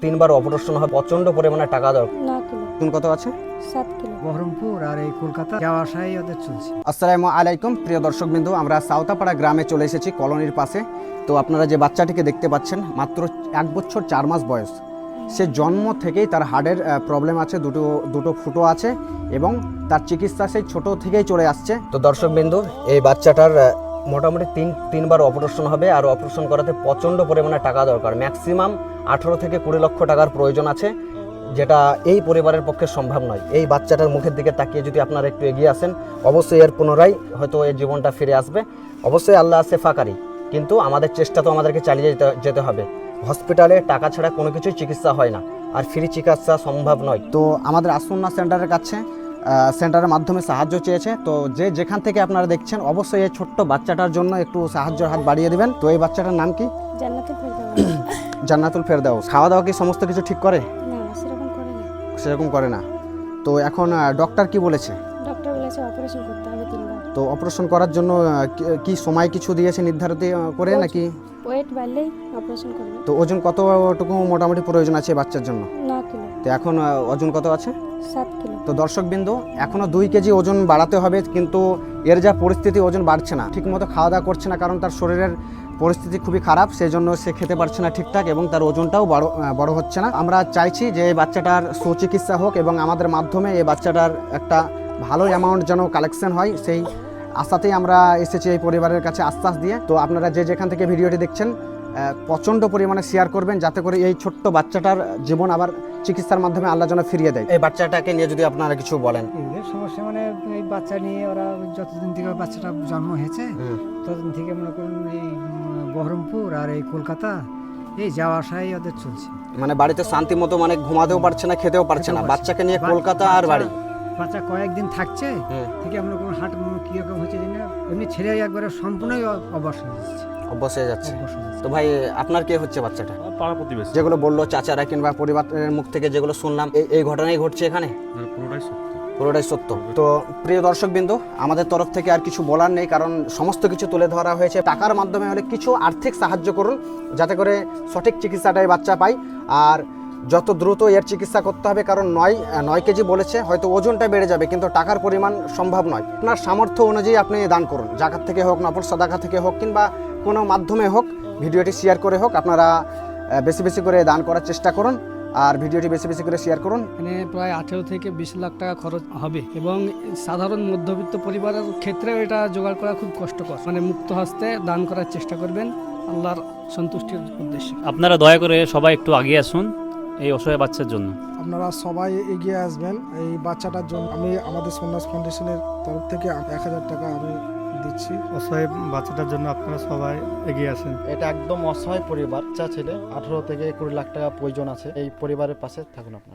3বার operation হবে, প্রচন্ড পরিমাণে টাকা দরকার। 9 কিলো। কোন কত আছে? 7 কিলো। বহরমপুর আর এই কলকাতা যাওয়া আসাই ওদের চলছে। আসসালামু আলাইকুম প্রিয় দর্শকবৃন্দু, আমরা সাউতাপাড়া গ্রামে চলে এসেছি, কলোনির পাশে। তো আপনারা যে বাচ্চাটিকে দেখতে পাচ্ছেন, মাত্র 1 বছর 4 মাস বয়স। সে জন্ম থেকেই তার হার্টের প্রবলেম আছে, দুটো ফুটো আছে এবং তার চিকিৎসা সেই ছোট থেকেই চলে আসছে। তো দর্শকবৃন্দু, এই বাচ্চাটার মোটামুটি তিনবার অপারেশন হবে, আর অপারেশন করাতে প্রচণ্ড পরিমাণে টাকা দরকার। ম্যাক্সিমাম 18 থেকে 20 লক্ষ টাকার প্রয়োজন আছে, যেটা এই পরিবারের পক্ষে সম্ভব নয়। এই বাচ্চাটার মুখের দিকে তাকিয়ে যদি আপনারা একটু এগিয়ে আসেন, অবশ্যই এর পুনরায় হয়তো এই জীবনটা ফিরে আসবে। অবশ্যই আল্লাহ আছে ফাকারি, কিন্তু আমাদের চেষ্টা তো আমাদেরকে চালিয়ে যেতে হবে। হসপিটালে টাকা ছাড়া কোনো কিছুই চিকিৎসা হয় না, আর ফ্রি চিকিৎসা সম্ভব নয়। তো আমাদের আসন্না সেন্টারের কাছে সেন্টারের মাধ্যমে সাহায্য চেয়েছে। তো যেখান থেকে আপনারা দেখছেন, অবশ্যই এই ছোট্ট বাচ্চাটার জন্য একটু সাহায্যের হাত বাড়িয়ে দিবেন। তো এই বাচ্চাটার নাম কি? জান্নাতুল ফেরদাউস। জান্নাতুল ফেরদাউস। খাওয়া দাওয়া কি সমস্ত কিছু ঠিক করে? না, সেরকম করে না। সেরকম করে না। তো এখন ডক্টর কি বলেছে? ডক্টর বলেছে অপারেশন করতে হবে 3বার। তো অপারেশন করার জন্য কি সময় কিছু দিয়েছে নির্ধারিত করে নাকি? ওয়েট বাড়লেই অপারেশন করবে। তো ওজন কতটুকু মোটামুটি প্রয়োজন আছে বাচ্চার জন্য? 9 কিলো। তো এখন ওজন কত আছে? 7 কিলো। তো দর্শকবৃন্দু, এখনও 2 কেজি ওজন বাড়াতে হবে, কিন্তু এর যা পরিস্থিতি, ওজন বাড়ছে না, ঠিকমতো খাওয়া দাওয়া করছে না, কারণ তার শরীরের পরিস্থিতি খুবই খারাপ। সেই জন্য সে খেতে পারছে না ঠিকঠাক, এবং তার ওজনটাও বড় হচ্ছে না। আমরা চাইছি যে এই বাচ্চাটার সুচিকিৎসা হোক, এবং আমাদের মাধ্যমে এই বাচ্চাটার একটা ভালো অ্যামাউন্ট যেন কালেকশন হয়, সেই আশাতেই আমরা এসেছি এই পরিবারের কাছে আশ্বাস দিয়ে। তো আপনারা যেখান থেকে ভিডিওটি দেখছেন, প্রচণ্ড পরিমাণে শেয়ার করবেন, যাতে করে এই ছোট্ট বাচ্চাটার জীবন আবার চিকিৎসার মাধ্যমে আল্লাহ যেন ফিরিয়ে দেয়। এই বাচ্চাটাকে নিয়ে যদি আপনারা কিছু বলেন। এদের সমস্যা মানে এই বাচ্চা নিয়ে ওরা যতদিন থেকে বাচ্চাটা জন্ম হয়েছে ততদিন থেকে মনে করুন এই বহরমপুর আর এই কলকাতা এই যাওয়া আসাই ওদের চলছে। মানে বাড়িতে শান্তি মতো মানে ঘুমাতেও পারছে না, খেতেও পারছে না, বাচ্চাকে নিয়ে কলকাতা আর বাড়ি। বাচ্চা কয়েকদিন থাকছে থেকে আমরা কোনো হাট কীরকম হচ্ছে জানি না, এমনি ছেলে একবারে সম্পূর্ণই অবশ হয়ে যাচ্ছে। অভ্যাস হয়ে যাচ্ছে। তো ভাই, আপনার কে হচ্ছে বাচ্চাটা? পাড়া প্রতিবেশী। যেগুলো বললো চাচারা কিংবা পরিবারের মুখ থেকে যেগুলো শুনলাম, এই ঘটনাই ঘটছে এখানে? পুরোটাই সত্য। পুরোটাই সত্য। তো প্রিয় দর্শকবৃন্দ, আমাদের তরফ থেকে আর কিছু বলার নেই, কারণ সমস্ত কিছু তুলে ধরা হয়েছে। টাকার মাধ্যমে হলে কিছু আর্থিক সাহায্য করুন, যাতে করে সঠিক চিকিৎসাটাই বাচ্চা পায়, আর যত দ্রুত এর চিকিৎসা করতে হবে, কারণ 9 কেজি বলেছে, হয়তো ওজনটা বেড়ে যাবে, কিন্তু টাকার পরিমাণ সম্ভব নয়। আপনার সামর্থ্য অনুযায়ী আপনি দান করুন, জাকাত থেকে হোক, নফল সাদাকা থেকে হোক, কিংবা কোনো মাধ্যমে হোক, ভিডিওটি শেয়ার করে হোক। আপনারা বেশি বেশি করে দান করার চেষ্টা করুন, আর ভিডিওটি বেশি বেশি করে শেয়ার করুন। এখানে প্রায় 18 থেকে 20 লাখ টাকা খরচ হবে, এবং সাধারণ মধ্যবিত্ত পরিবারের ক্ষেত্রে এটা জোগাড় করা খুব কষ্টকর। মানে মুক্ত হস্তে দান করার চেষ্টা করবেন আল্লাহর সন্তুষ্টির উদ্দেশ্যে। আপনারা দয়া করে সবাই একটু আগিয়ে আসুন এই অসহায় বাচ্চার জন্য। আপনারা সবাই এগিয়ে আসবেন এই বাচ্চাটার জন্য। আমি আমাদের সন্ন্যাস ফাউন্ডেশনের তরফ থেকে 1000 টাকা আমি দিচ্ছি। অসহায় বাচ্চাটার জন্য আপনারা সবাই এগিয়ে আসেন। এটা একদম অসহায় পরিবার, বাচ্চা ছেলে, 18 থেকে 20 লাখ টাকা প্রয়োজন আছে। এই পরিবারের পাশে থাকুন আপনারা।